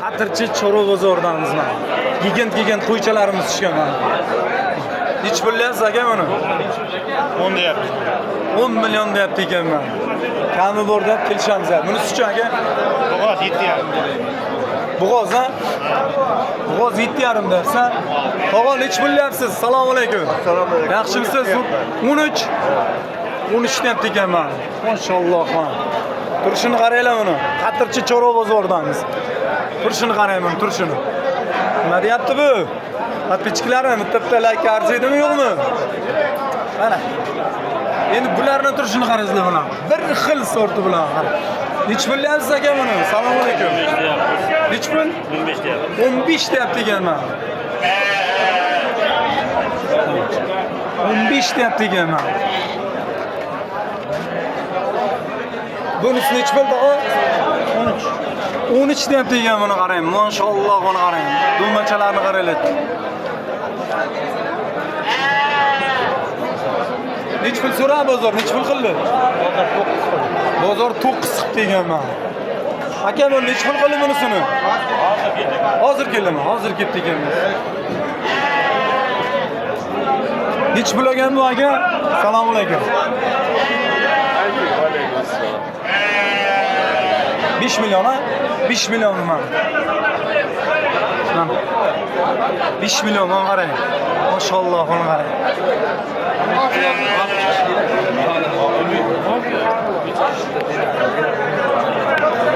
Xatirchi Chorva bozoridanmiz mana. Gigant qo'ychalarimiz tushgan mana. Nech bo'lyapsiz aka buni? 10 deyapti. 10 million deyapti ekan mana. Kami bor deb kelishamiz. Bunisi-chi aka? Bo'g'oz 7,5. Bo'g'oz ha? Bo'g'oz 7,5 dersan. Tog'a nech bo'lyapsiz? Assalomu alaykum. Assalomu alaykum. Yaxshimisiz? 13. 13 deyapti ekan mana. Mashalloh mana. Turishini qaranglar buni. Xatirchi Chorva bozoridamiz. Turishini qarayman, turishini. Nima deyapti bu? Подписчиklarim bitta like arziydimi yo'qmi? Mana. Endi bularning turishini qaranglar mana. Bir xil sorti bilan qarang. Nech bo'lyapsiz aka buni? Assalomu alaykum. Nech pul? 15 deyapti. 15 deyapti ekan mana. 15 deyapti ekan mana. Bunisi nech pul tog'a? 13. 13 deyapti ekan buni qarang. Mashalloh buni qarang. Do'machalarni qaranglar. Nech pul so'ra bozor? Nech pul qildi? Bozor 9 qildi ekan mana. Aka bu nech pul qildi bunisini? Hozir keldimi? Hozir ketdi ekan. Nech pul olgan bu aka? Assalomu alaykum. 5 million ha? 5 million mana. 5 million mana qarang. Mashalloh buni qarang.